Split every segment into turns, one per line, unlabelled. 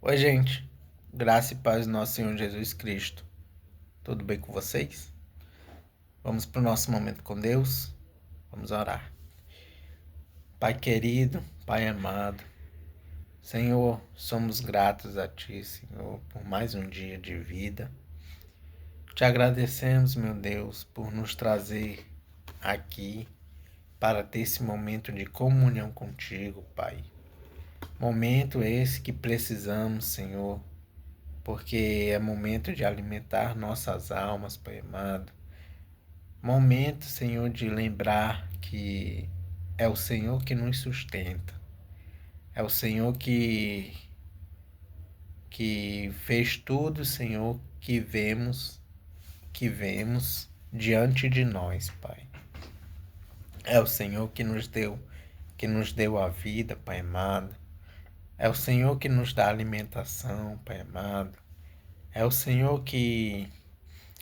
Oi, gente. Graça e paz do nosso Senhor Jesus Cristo. Tudo bem com vocês? Vamos para o nosso momento com Deus. Vamos orar. Pai querido, Pai amado, Senhor, somos gratos a Ti, Senhor, por mais um dia de vida. Te agradecemos, meu Deus, por nos trazer aqui para ter esse momento de comunhão contigo, Pai. Momento esse que precisamos, Senhor, porque é momento de alimentar nossas almas, Pai amado. Momento, Senhor, de lembrar que é o Senhor que nos sustenta. É o Senhor que fez tudo, Senhor, que vemos diante de nós, Pai. É o Senhor que nos deu a vida, Pai amado. É o Senhor que nos dá alimentação, Pai amado. É o Senhor que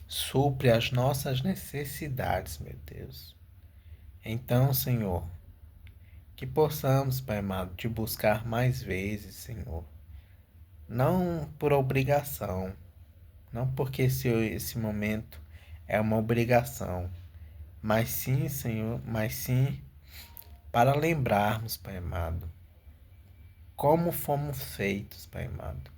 supre as nossas necessidades, meu Deus. Então, Senhor, que possamos, Pai amado, te buscar mais vezes, Senhor. Não por obrigação, não porque esse momento é uma obrigação, mas sim, Senhor, mas sim para lembrarmos, Pai amado, como fomos feitos, Pai amado.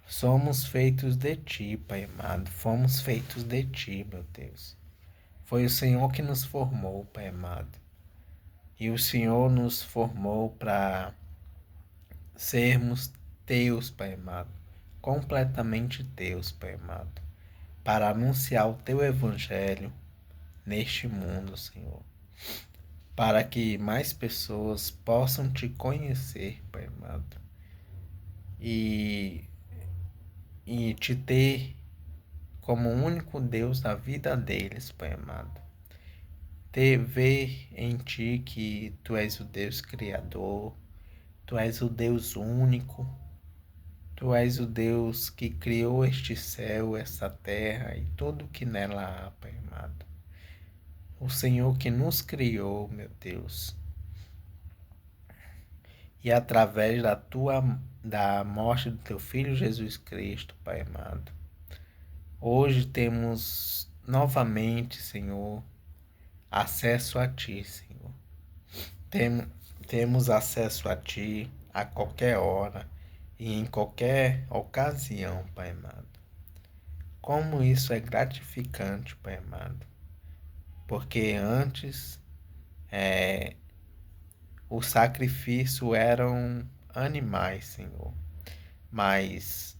Somos feitos de Ti, Pai amado. Fomos feitos de Ti, meu Deus. Foi o Senhor que nos formou, Pai amado. E o Senhor nos formou para sermos teus, Pai amado, completamente teus, Pai amado, para anunciar o teu evangelho neste mundo, Senhor, para que mais pessoas possam te conhecer, Pai amado, e, e te ter como o único Deus da vida deles, Pai amado. Ver em ti que tu és o Deus Criador, tu és o Deus único. Tu és o Deus que criou este céu, essa terra e tudo o que nela há, Pai amado. O Senhor que nos criou, meu Deus. E através da morte do teu Filho Jesus Cristo, Pai amado. Hoje temos novamente, Senhor, acesso a Ti, Senhor. Tem, temos acesso a Ti a qualquer hora e em qualquer ocasião, Pai amado. Como isso é gratificante, Pai amado. Porque antes o sacrifício eram animais, Senhor. Mas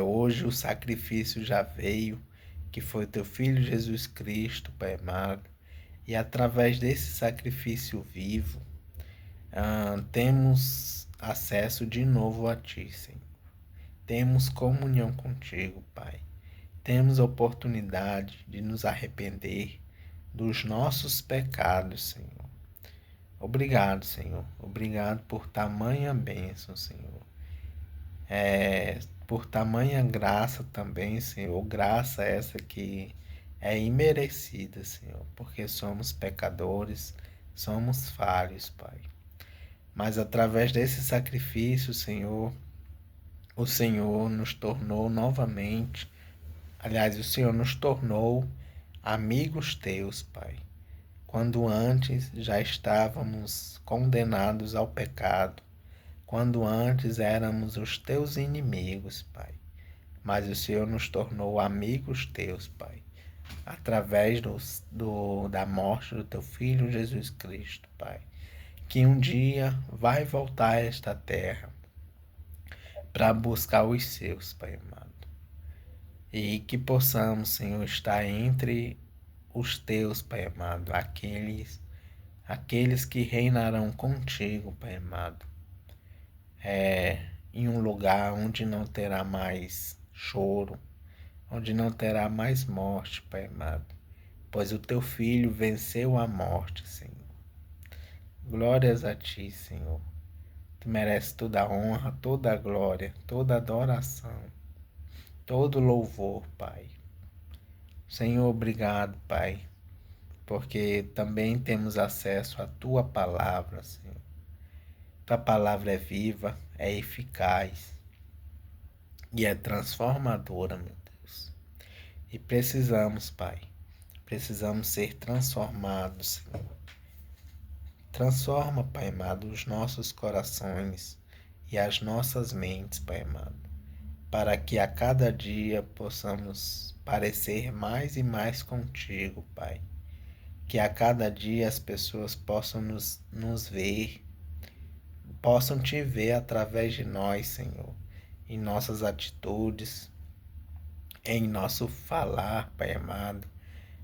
hoje o sacrifício já veio, que foi teu Filho Jesus Cristo, Pai amado. E através desse sacrifício vivo, temos acesso de novo a Ti, Senhor. Temos comunhão contigo, Pai. Temos oportunidade de nos arrepender dos nossos pecados, Senhor. Obrigado, Senhor. Obrigado por tamanha bênção, Senhor. Por tamanha graça também, Senhor. Graça essa que é imerecida, Senhor, porque somos pecadores, somos falhos, Pai. Mas através desse sacrifício, Senhor, o Senhor nos tornou novamente. Aliás, o Senhor nos tornou amigos teus, Pai. Quando antes já estávamos condenados ao pecado, quando antes éramos os teus inimigos, Pai. Mas o Senhor nos tornou amigos teus, Pai, através da morte do teu Filho Jesus Cristo, Pai, que um dia vai voltar a esta terra para buscar os seus, Pai amado. E que possamos, Senhor, estar entre os teus, Pai amado, aqueles que reinarão contigo, Pai amado, em um lugar onde não terá mais choro, onde não terá mais morte, Pai amado, pois o teu Filho venceu a morte, Senhor. Glórias a ti, Senhor. Tu mereces toda a honra, toda a glória, toda a adoração, todo louvor, Pai. Senhor, obrigado, Pai, porque também temos acesso à Tua palavra, Senhor. Tua palavra é viva, é eficaz e é transformadora, meu Deus. E precisamos, Pai, precisamos ser transformados, Senhor. Transforma, Pai amado, os nossos corações e as nossas mentes, Pai amado, para que a cada dia possamos parecer mais e mais contigo, Pai. Que a cada dia as pessoas possam nos ver, possam te ver através de nós, Senhor, em nossas atitudes, em nosso falar, Pai amado,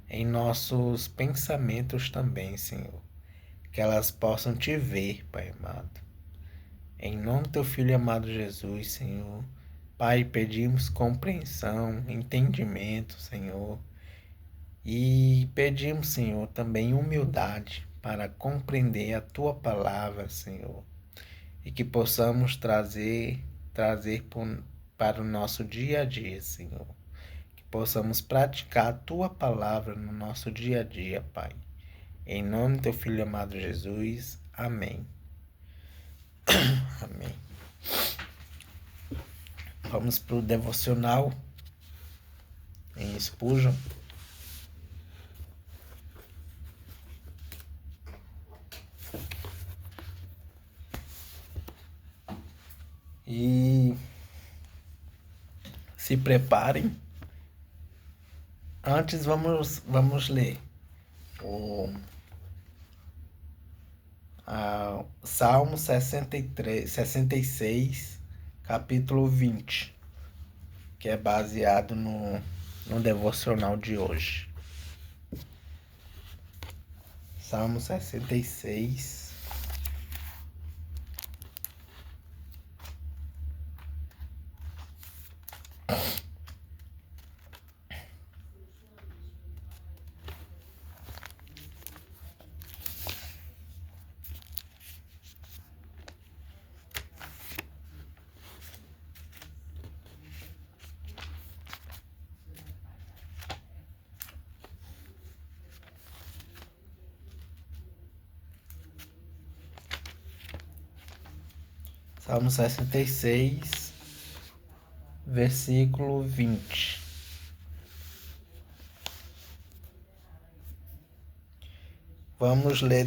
em nossos pensamentos também, Senhor. Que elas possam te ver, Pai amado. Em nome do teu Filho amado Jesus, Senhor. Pai, pedimos compreensão, entendimento, Senhor. E pedimos, Senhor, também humildade para compreender a tua palavra, Senhor. E que possamos trazer para o nosso dia a dia, Senhor. Que possamos praticar a tua palavra no nosso dia a dia, Pai. Em nome do teu Filho amado Jesus. Amém. Amém. Vamos para o devocional em Spurgeon. E se preparem. Antes vamos ler o Salmo 66, capítulo 20, que é baseado no devocional de hoje. Salmo 66. Salmo 66, versículo 20. Vamos ler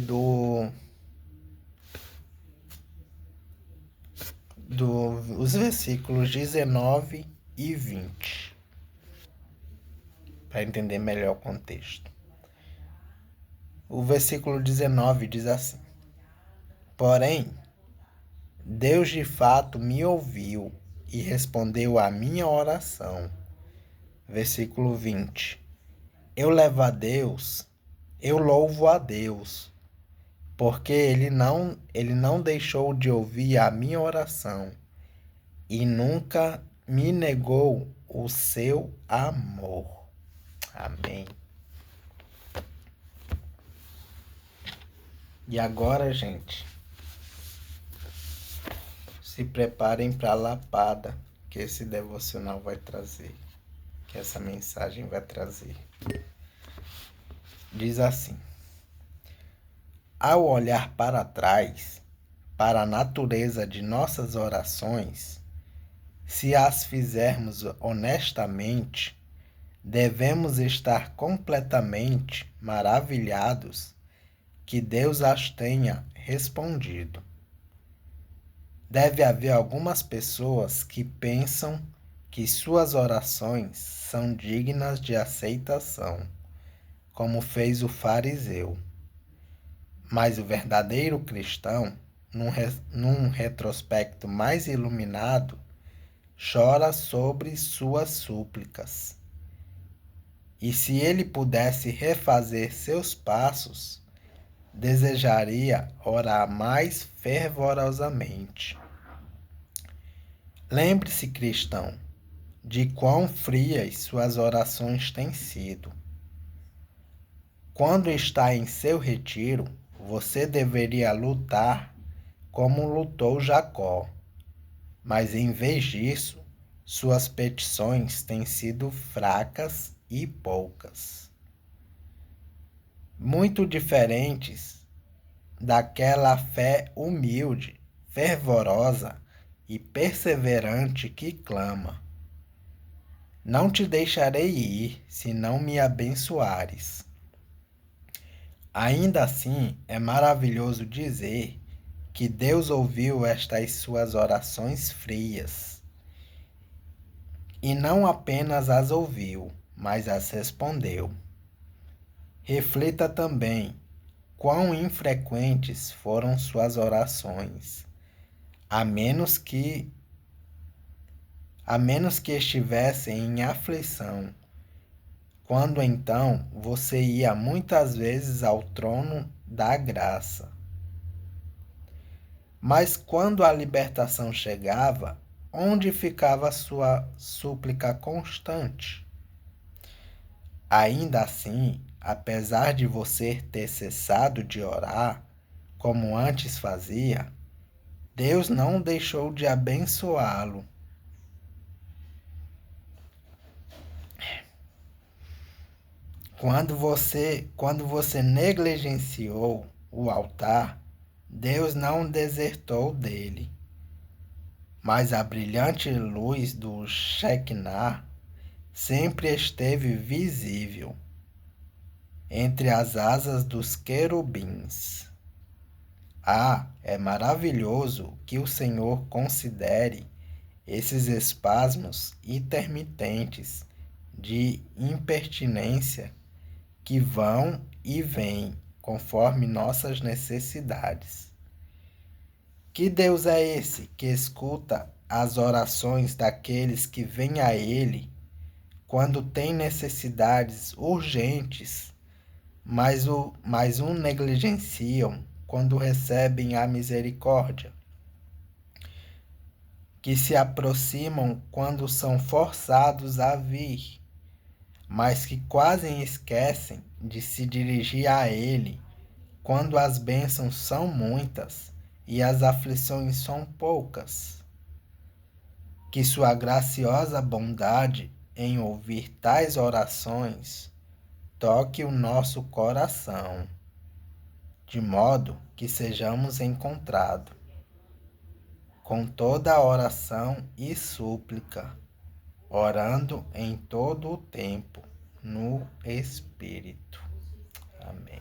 os versículos 19 e 20, para entender melhor o contexto. O versículo 19 diz assim: Porém, Deus de fato me ouviu e respondeu à minha oração. Versículo 20. Eu louvo a Deus, porque ele não deixou de ouvir a minha oração e nunca me negou o seu amor. Amém. E agora, gente, se preparem para a lapada que esse devocional vai trazer, que essa mensagem vai trazer. Diz assim: ao olhar para trás, para a natureza de nossas orações, se as fizermos honestamente, devemos estar completamente maravilhados que Deus as tenha respondido. Deve haver algumas pessoas que pensam que suas orações são dignas de aceitação, como fez o fariseu. Mas o verdadeiro cristão, num retrospecto mais iluminado, chora sobre suas súplicas. E se ele pudesse refazer seus passos, desejaria orar mais fervorosamente. Lembre-se, cristão, de quão frias suas orações têm sido. Quando está em seu retiro, você deveria lutar como lutou Jacó, mas em vez disso, suas petições têm sido fracas e poucas. Muito diferentes daquela fé humilde fervorosa e perseverante que clama: Não te deixarei ir, se não me abençoares. Ainda assim, é maravilhoso dizer que Deus ouviu estas suas orações frias. E não apenas as ouviu, mas as respondeu. Reflita também quão infrequentes foram suas orações, a menos que estivessem em aflição, quando então você ia muitas vezes ao trono da graça. Mas quando a libertação chegava, onde ficava sua súplica constante? Ainda assim, apesar de você ter cessado de orar, como antes fazia, Deus não deixou de abençoá-lo. Quando você negligenciou o altar, Deus não desertou dele, mas a brilhante luz do Shekinah sempre esteve visível entre as asas dos querubins. É maravilhoso que o Senhor considere esses espasmos intermitentes de impertinência que vão e vêm conforme nossas necessidades. Que Deus é esse que escuta as orações daqueles que vêm a Ele quando têm necessidades urgentes, mas o negligenciam quando recebem a misericórdia? Que se aproximam quando são forçados a vir, mas que quase esquecem de se dirigir a Ele quando as bênçãos são muitas e as aflições são poucas. Que sua graciosa bondade em ouvir tais orações toque o nosso coração, de modo que sejamos encontrados com toda oração e súplica, orando em todo o tempo, no Espírito. Amém.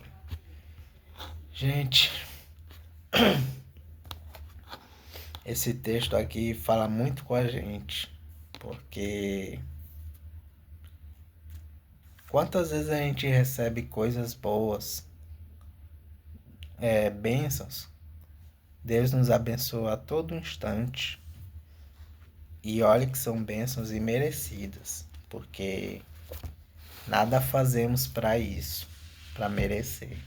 Gente, esse texto aqui fala muito com a gente, porque quantas vezes a gente recebe coisas boas, bênçãos, Deus nos abençoa a todo instante, e olha que são bênçãos imerecidas, porque nada fazemos para isso, para merecer.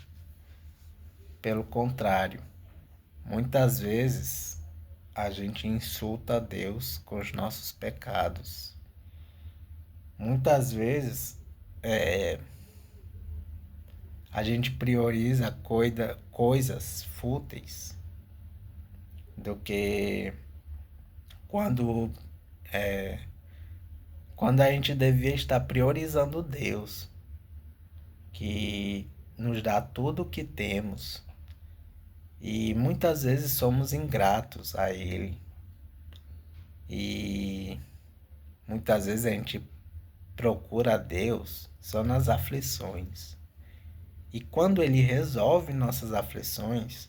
Pelo contrário, muitas vezes a gente insulta a Deus com os nossos pecados. Muitas vezes a gente prioriza coisas fúteis do que quando a gente devia estar priorizando Deus, que nos dá tudo o que temos. E muitas vezes somos ingratos a Ele. E muitas vezes a gente procura a Deus só nas aflições. E quando Ele resolve nossas aflições,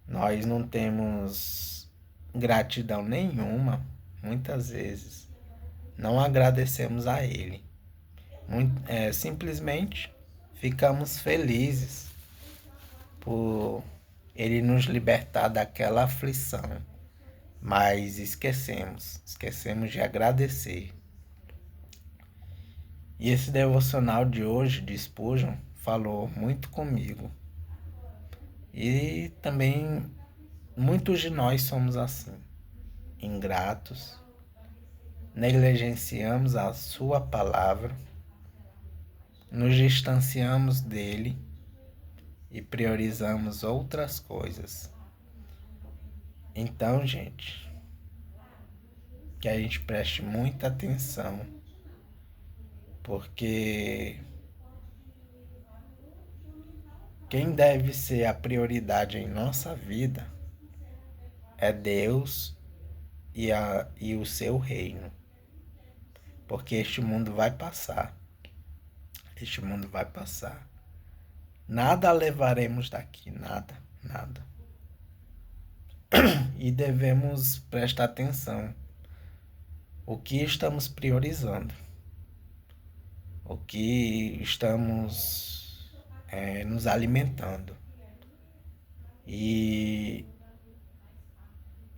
nós não temos gratidão nenhuma, muitas vezes. Não agradecemos a Ele. Simplesmente ficamos felizes por Ele nos libertar daquela aflição, mas esquecemos de agradecer. E esse devocional de hoje de Spurgeon falou muito comigo. E também muitos de nós somos assim, ingratos, negligenciamos a sua palavra, nos distanciamos dele e priorizamos outras coisas. Então, gente, que a gente preste muita atenção, porque quem deve ser a prioridade em nossa vida é Deus e o seu reino. Porque este mundo vai passar. Este mundo vai passar. Nada levaremos daqui, nada, nada. E devemos prestar atenção. O que estamos priorizando? O que estamos nos alimentando? E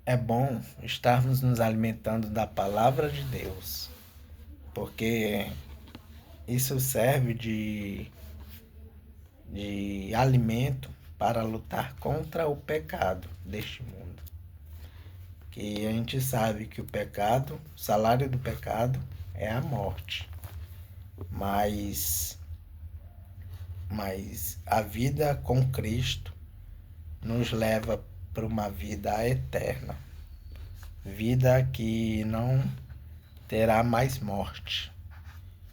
é bom estarmos nos alimentando da palavra de Deus, porque isso serve de alimento para lutar contra o pecado deste mundo. Que a gente sabe que o pecado, o salário do pecado é a morte. Mas a vida com Cristo nos leva para uma vida eterna. Vida que não terá mais morte.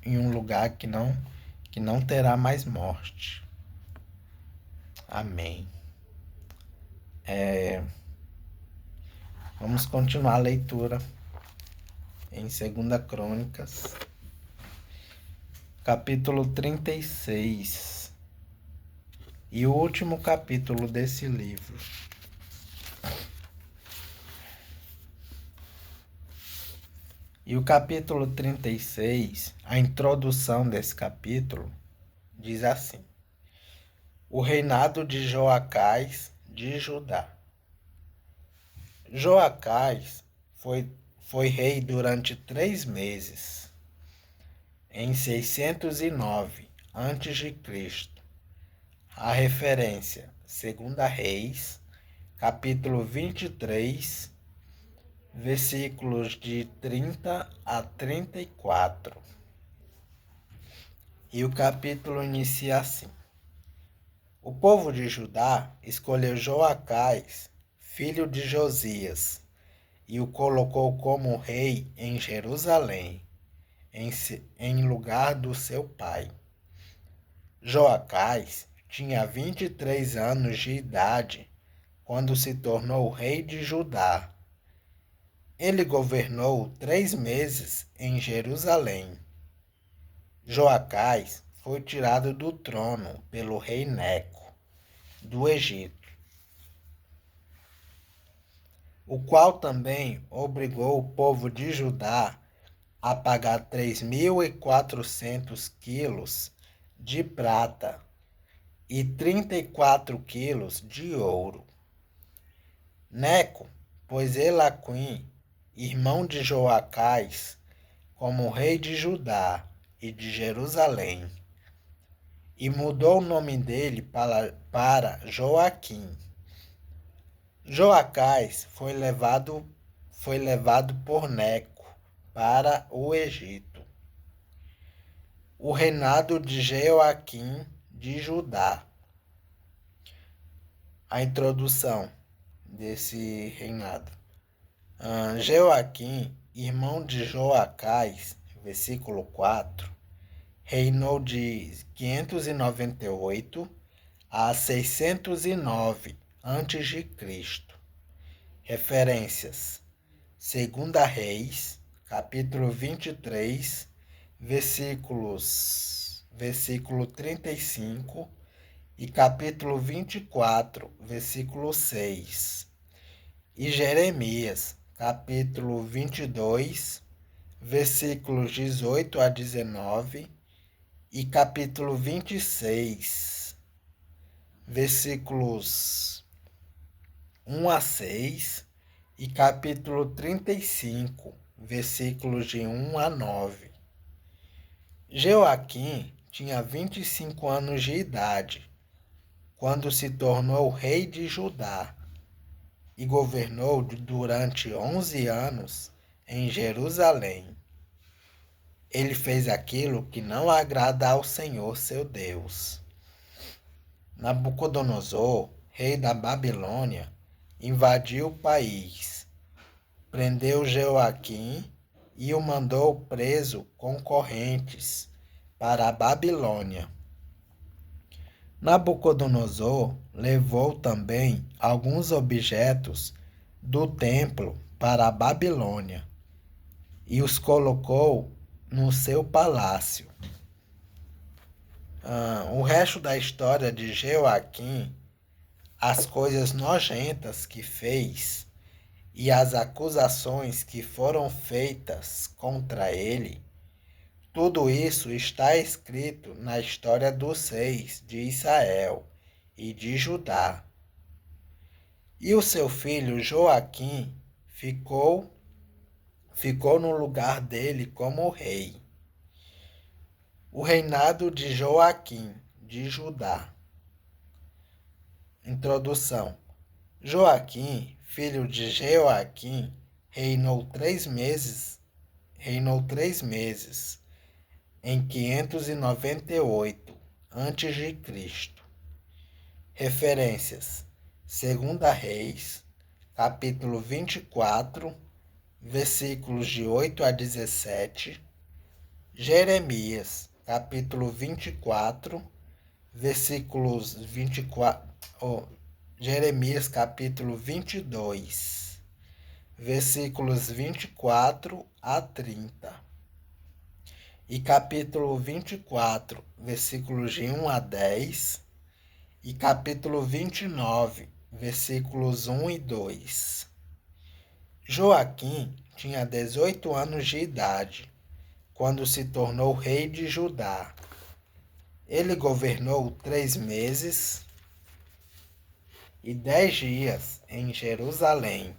Em um lugar que não terá mais morte. Amém. Vamos continuar a leitura em 2 Crônicas, capítulo 36. E o último capítulo desse livro. E o capítulo 36, a introdução desse capítulo, diz assim: o reinado de Joacás de Judá. Joacás foi rei durante 3 meses, em 609 a.C. A referência, 2 Reis, capítulo 23, versículos de 30 a 34. E o capítulo inicia assim: o povo de Judá escolheu Joacás, filho de Josias, e o colocou como rei em Jerusalém, em lugar do seu pai. Joacás tinha 23 anos de idade quando se tornou rei de Judá. Ele governou 3 meses em Jerusalém. Joacás foi tirado do trono pelo rei Neco, do Egito, o qual também obrigou o povo de Judá a pagar 3.400 quilos de prata e 34 quilos de ouro. Neco pôs Elaquim, irmão de Joacás, como rei de Judá e de Jerusalém, e mudou o nome dele para Joaquim. Joacás foi levado por Neco para o Egito. O reinado de Joaquim de Judá. A introdução desse reinado. Joaquim, irmão de Joacás, versículo 4, reinou de 598 a 609 a.C. Referências: 2 Reis, capítulo 23, versículo 35 e capítulo 24, versículo 6. E Jeremias, capítulo 22, versículos 18 a 19 e capítulo 26, versículos 1 a 6 e capítulo 35, versículos de 1 a 9. Joaquim tinha 25 anos de idade quando se tornou rei de Judá e governou durante 11 anos em Jerusalém. Ele fez aquilo que não agrada ao Senhor seu Deus. Nabucodonosor, rei da Babilônia, invadiu o país, prendeu Joaquim e o mandou preso com correntes para a Babilônia. Nabucodonosor levou também alguns objetos do templo para a Babilônia e os colocou no seu palácio. O resto da história de Jeoaquim, as coisas nojentas que fez e as acusações que foram feitas contra ele, tudo isso está escrito na história dos reis de Israel e de Judá. E o seu filho Joaquim ficou no lugar dele como rei. O reinado de Joaquim de Judá. Introdução. Joaquim, filho de Jeoaquim, reinou 3 meses em 598 a.C. Referências: 2 Reis, capítulo 24, versículos de 8 a 17, Jeremias, capítulo 24, versículos 24, Jeremias, capítulo 22, versículos 24 a 30, e capítulo 24, versículos de 1 a 10, e capítulo 29, versículos 1 e 2. Joaquim tinha 18 anos de idade quando se tornou rei de Judá. Ele governou 3 meses e 10 dias em Jerusalém.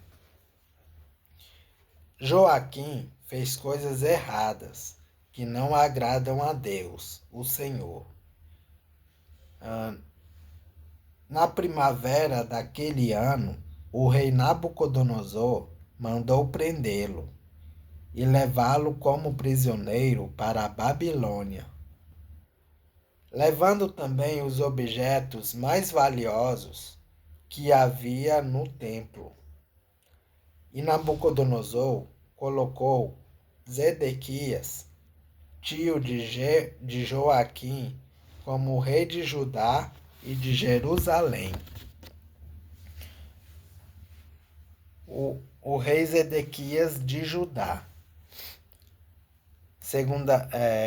Joaquim fez coisas erradas que não agradam a Deus, o Senhor. Na primavera daquele ano, o rei Nabucodonosor mandou prendê-lo e levá-lo como prisioneiro para a Babilônia, levando também os objetos mais valiosos que havia no templo. E Nabucodonosor colocou Zedequias, tio de Joaquim, como rei de Judá e de Jerusalém. O rei Zedequias de Judá.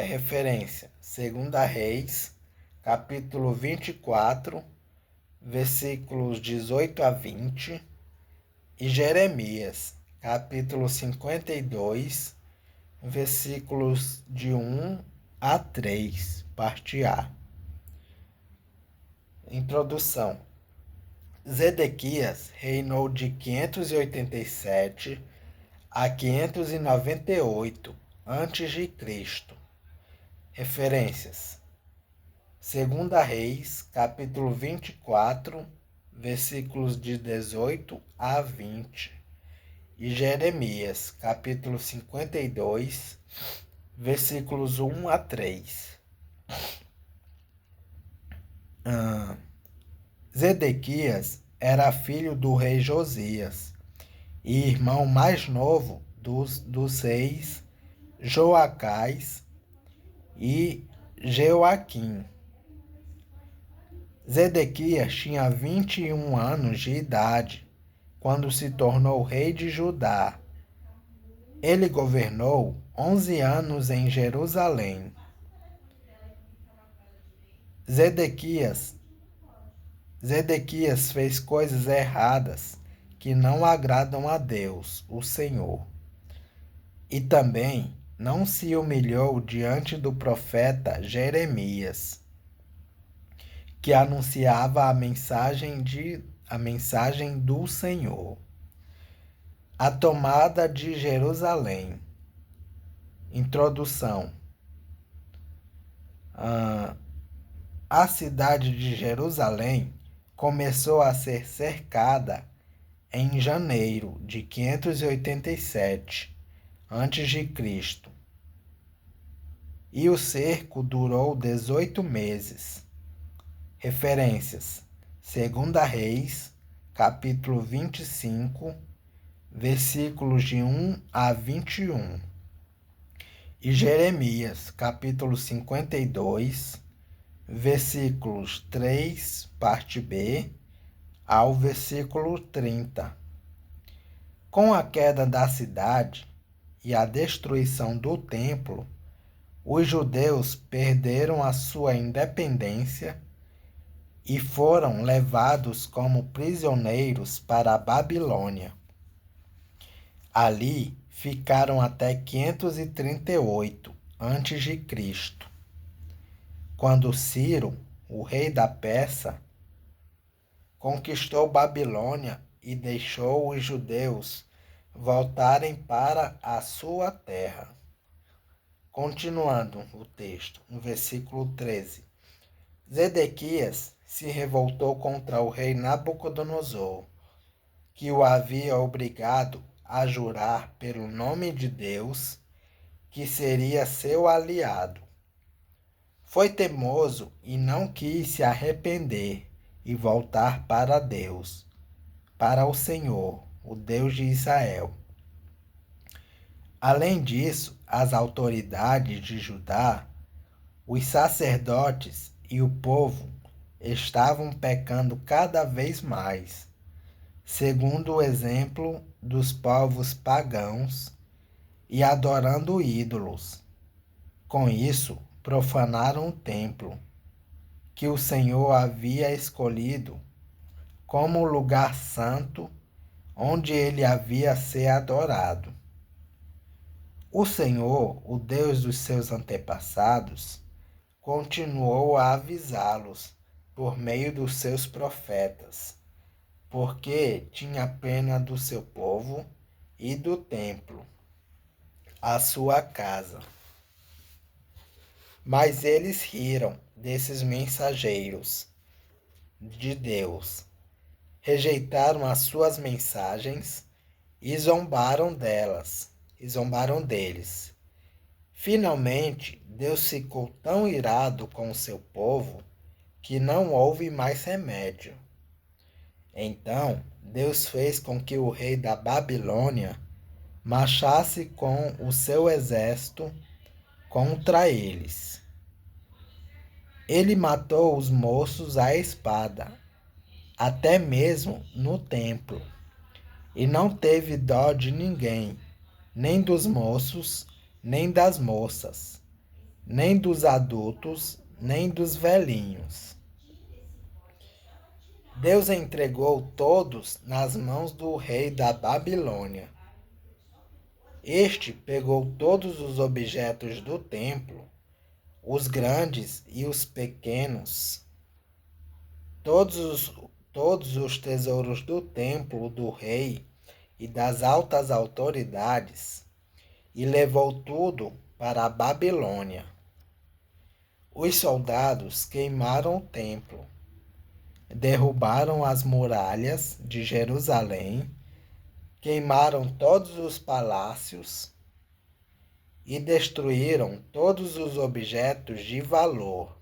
Referência: 2 Reis, capítulo 24, versículos 18 a 20, e Jeremias, capítulo 52, versículos de 1 a 3, parte A. Introdução. Zedequias reinou de 587 a 598 a.C. Referências: 2 Reis, capítulo 24, versículos de 18 a 20, e Jeremias, capítulo 52, versículos 1 a 3. Zedequias era filho do rei Josias e irmão mais novo dos reis Joacás e Jeoaquim. Zedequias tinha 21 anos de idade quando se tornou rei de Judá. Ele governou 11 anos em Jerusalém. Zedequias fez coisas erradas que não agradam a Deus, o Senhor. E também não se humilhou diante do profeta Jeremias, que anunciava a mensagem do Senhor. A tomada de Jerusalém. Introdução. A cidade de Jerusalém começou a ser cercada em janeiro de 587 a.C. E o cerco durou 18 meses. Referências: 2 Reis, capítulo 25, versículos de 1 a 21. E Jeremias, capítulo 52, versículos 3, parte B, ao versículo 30. Com a queda da cidade e a destruição do templo, os judeus perderam a sua independência e foram levados como prisioneiros para a Babilônia. Ali ficaram até 538 a.C., quando Ciro, o rei da Pérsia, conquistou Babilônia e deixou os judeus voltarem para a sua terra. Continuando o texto, no versículo 13. Zedequias se revoltou contra o rei Nabucodonosor, que o havia obrigado a jurar pelo nome de Deus que seria seu aliado. Foi teimoso e não quis se arrepender e voltar para Deus, para o Senhor, o Deus de Israel. Além disso, as autoridades de Judá, os sacerdotes e o povo estavam pecando cada vez mais, segundo o exemplo dos povos pagãos, e adorando ídolos. Com isso, profanaram o templo, que o Senhor havia escolhido como lugar santo, onde ele havia ser adorado. O Senhor, o Deus dos seus antepassados, continuou a avisá-los por meio dos seus profetas, porque tinha pena do seu povo e do templo, a sua casa. Mas eles riram desses mensageiros de Deus, rejeitaram as suas mensagens e zombaram deles. Finalmente, Deus ficou tão irado com o seu povo que não houve mais remédio. Então, Deus fez com que o rei da Babilônia marchasse com o seu exército contra eles. Ele matou os moços à espada, até mesmo no templo, e não teve dó de ninguém, nem dos moços, nem das moças, nem dos adultos, nem dos velhinhos. Deus entregou todos nas mãos do rei da Babilônia. Este pegou todos os objetos do templo, os grandes e os pequenos, todos os tesouros do templo do rei e das altas autoridades, e levou tudo para a Babilônia. Os soldados queimaram o templo, derrubaram as muralhas de Jerusalém, queimaram todos os palácios e destruíram todos os objetos de valor.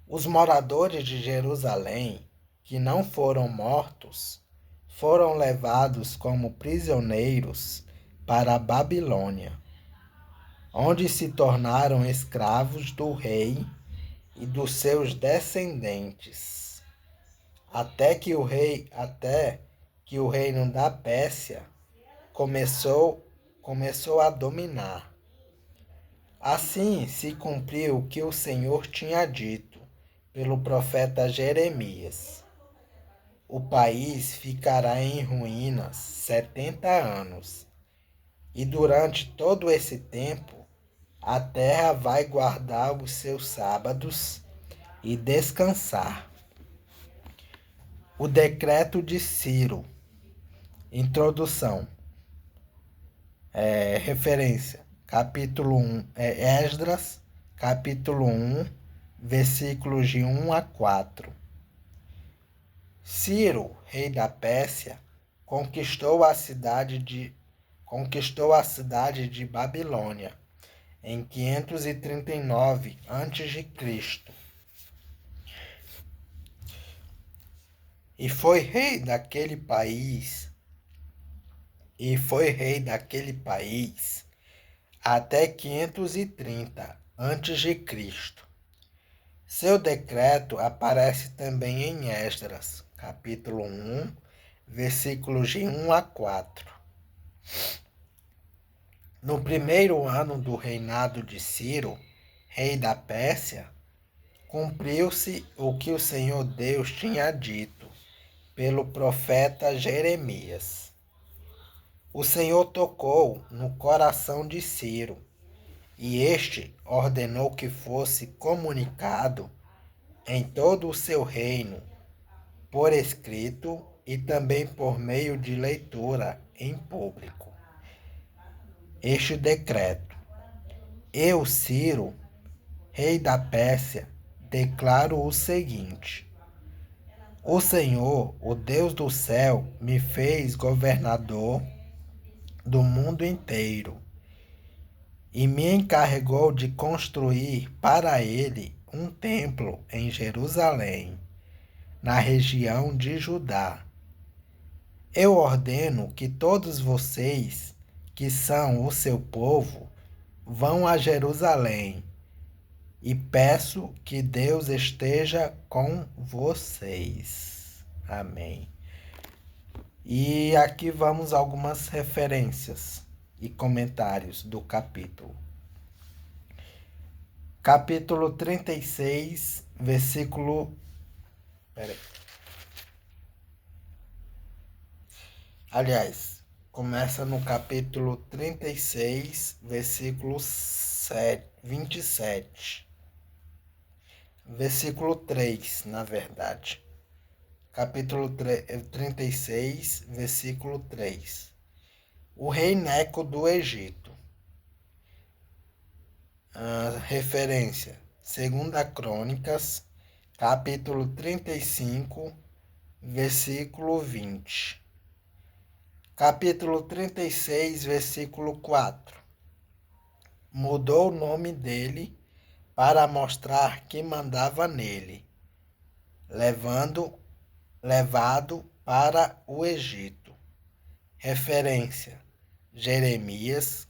Os moradores de Jerusalém, que não foram mortos, foram levados como prisioneiros para a Babilônia, onde se tornaram escravos do rei e dos seus descendentes, até que o reino da Pérsia começou a dominar. Assim se cumpriu o que o Senhor tinha dito pelo profeta Jeremias. O país ficará em ruínas 70 anos, e durante todo esse tempo a terra vai guardar os seus sábados e descansar. O decreto de Ciro. Introdução. Referência. Capítulo 1. Esdras, capítulo 1, versículos de 1 a 4. Ciro, rei da Pérsia, conquistou a cidade de Babilônia em 539 a.C. E foi rei daquele país até 530 a.C. Seu decreto aparece também em Esdras, capítulo 1, versículos de 1 a 4. No primeiro ano do reinado de Ciro, rei da Pérsia, cumpriu-se o que o Senhor Deus tinha dito pelo profeta Jeremias. O Senhor tocou no coração de Ciro, e este ordenou que fosse comunicado em todo o seu reino, por escrito e também por meio de leitura em público. Este decreto: eu, Ciro, rei da Pérsia, declaro o seguinte: o Senhor, o Deus do céu, me fez governador do mundo inteiro e me encarregou de construir para ele um templo em Jerusalém, na região de Judá. Eu ordeno que todos vocês, que são o seu povo, vão a Jerusalém e peço que Deus esteja com vocês. Amém. E aqui vamos algumas referências e comentários do capítulo. Capítulo 36, versículo... Aliás, começa no capítulo 36, versículo 27. Versículo 3, na verdade. Capítulo 36, versículo 3. O rei Neco do Egito. Referência: 2 Crônicas, capítulo 35, versículo 20. Capítulo 36, versículo 4. Mudou o nome dele para mostrar que mandava nele, levado para o Egito. Referência: Jeremias,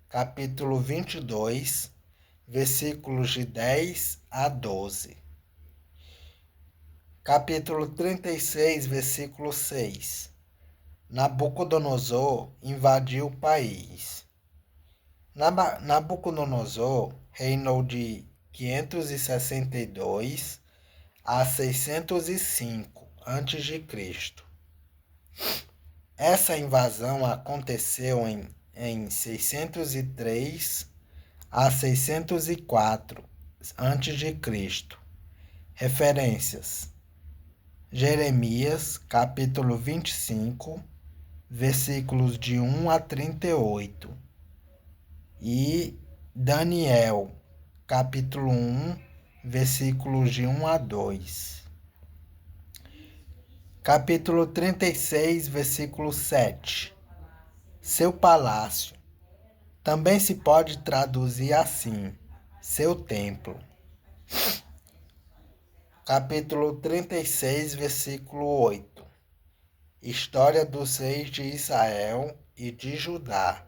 capítulo 22, versículos de 10 a 12. Capítulo 36, versículo 6. Nabucodonosor invadiu o país. Nabucodonosor reinou de 562 a 605 a.C. Essa invasão aconteceu em 603 a 604 a.C. Referências: Jeremias, capítulo 25, versículos de 1 a 38. E Daniel, capítulo 1, versículos de 1 a 2. Capítulo 36, versículo 7. Seu palácio. Também se pode traduzir assim: seu templo. Capítulo 36, versículo 8. História dos reis de Israel e de Judá.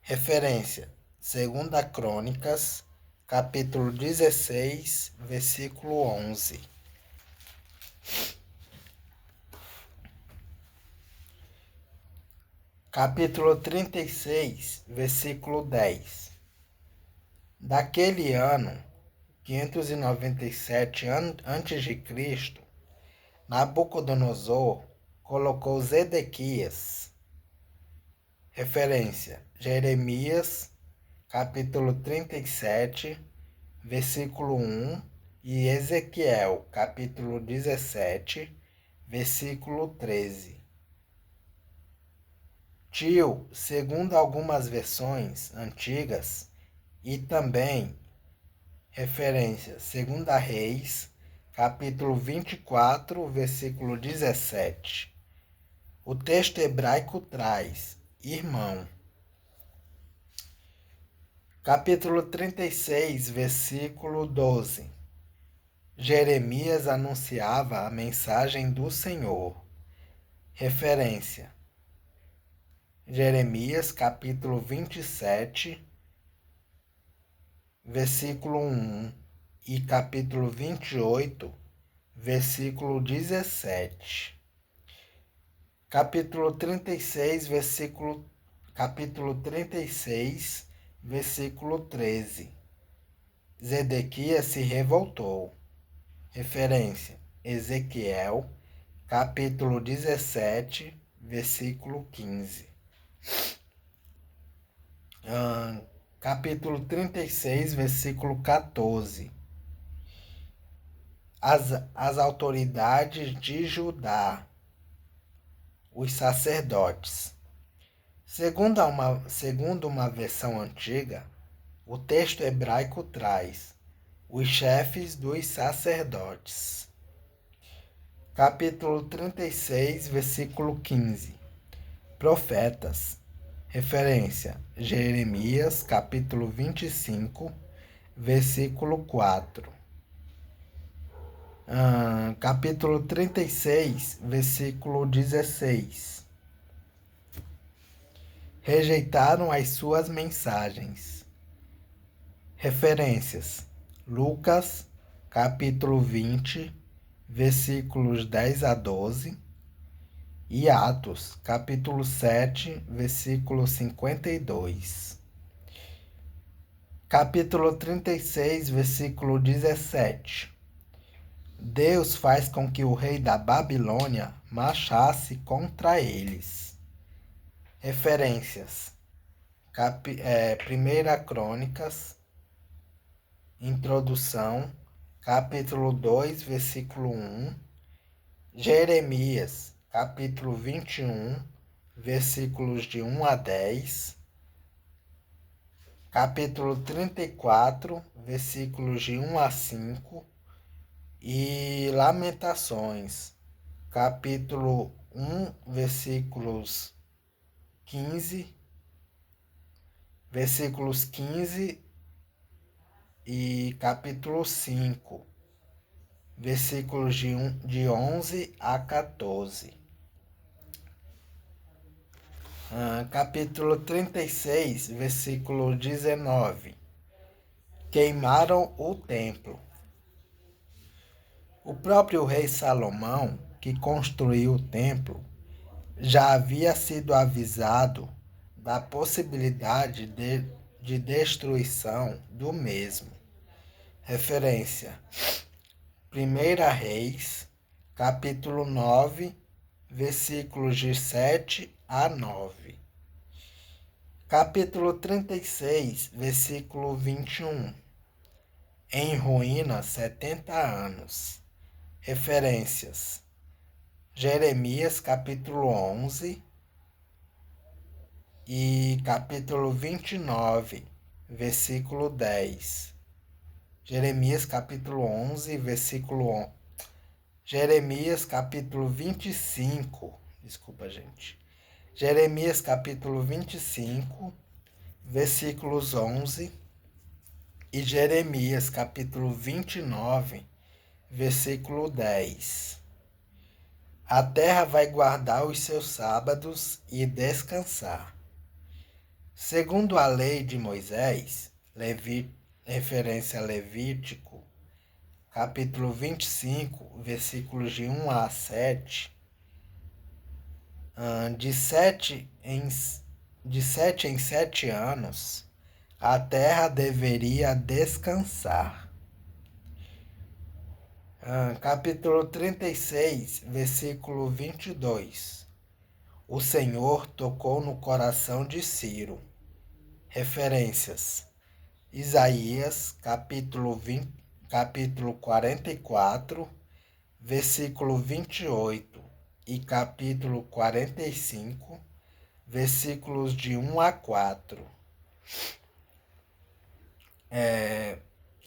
Referência: 2 Crônicas, capítulo 16, versículo 11. Capítulo 36, versículo 10. Daquele ano, 597 a.C., Nabucodonosor colocou Zedequias. Referência: Jeremias, capítulo 37, versículo 1, e Ezequiel, capítulo 17, versículo 13. Tio, segundo algumas versões antigas, e também referência: 2 Reis, capítulo 24, versículo 17. O texto hebraico traz: irmão. Capítulo 36, versículo 12. Jeremias anunciava a mensagem do Senhor. Referência: Jeremias, capítulo 27, versículo 1 e capítulo 28, versículo 17. Capítulo 36, capítulo 36, versículo 13. Zedequias se revoltou. Referência: Ezequiel, capítulo 17, versículo 15. Capítulo 36, versículo 14. As autoridades de Judá, os sacerdotes. Segundo uma versão antiga, o texto hebraico traz os chefes dos sacerdotes. Capítulo 36, versículo 15. Profetas. Referência: Jeremias, capítulo 25, versículo 4. Capítulo 36, versículo 16. Rejeitaram as suas mensagens. Referências: Lucas, capítulo 20, versículos 10 a 12, e Atos, capítulo 7, versículo 52. Capítulo 36, versículo 17. Deus faz com que o rei da Babilônia marchasse contra eles. Referências: 1 Crônicas, Introdução, capítulo 2, versículo 1, Jeremias, capítulo 21, versículos de 1 a 10, capítulo 34, versículos de 1 a 5, e Lamentações, capítulo 1, versículos 15, e capítulo 5, versículos de 11 a 14. Capítulo 36, versículo 19. Queimaram o templo. O próprio rei Salomão, que construiu o templo, já havia sido avisado da possibilidade de destruição do mesmo. Referência: 1 Reis, capítulo 9, versículos de 7 a 9. Capítulo 36, versículo 21. Em ruínas 70 anos. Referências: Jeremias, capítulo 11 e capítulo 29, versículo 10. Jeremias, capítulo 11, versículo 11. Jeremias, capítulo 25. Desculpa, gente. Jeremias, capítulo 25, versículos 11. E Jeremias, capítulo 29, versículo 10. A terra vai guardar os seus sábados e descansar. Segundo a lei de Moisés, referência a Levítico, capítulo 25, versículos de 1 a 7, de 7 em 7 anos, a terra deveria descansar. Capítulo 36, versículo 22. O Senhor tocou no coração de Ciro. Referências: Isaías, capítulo 44, versículo 28 e capítulo 45, versículos de 1 a 4.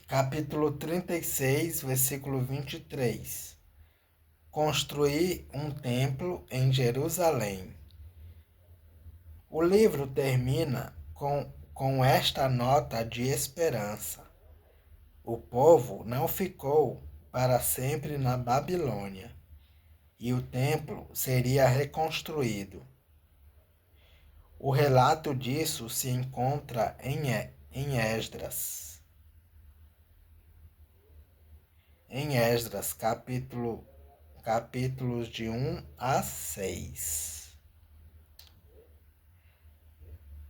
Capítulo 36, versículo 23. Construir um templo em Jerusalém. O livro termina com esta nota de esperança: o povo não ficou para sempre na Babilônia, e o templo seria reconstruído. O relato disso se encontra em Esdras. em Esdras, capítulos de 1 a 6.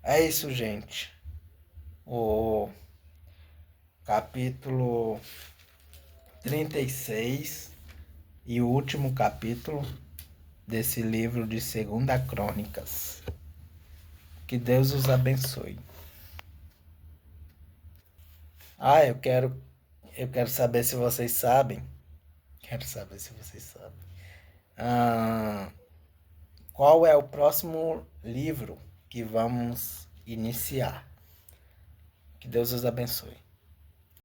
É isso, gente. O capítulo 36 e o último capítulo desse livro de 2 Crônicas. Que Deus os abençoe. Eu quero saber se vocês sabem. Quero saber se vocês sabem. Qual é o próximo livro que vamos iniciar? Que Deus os abençoe.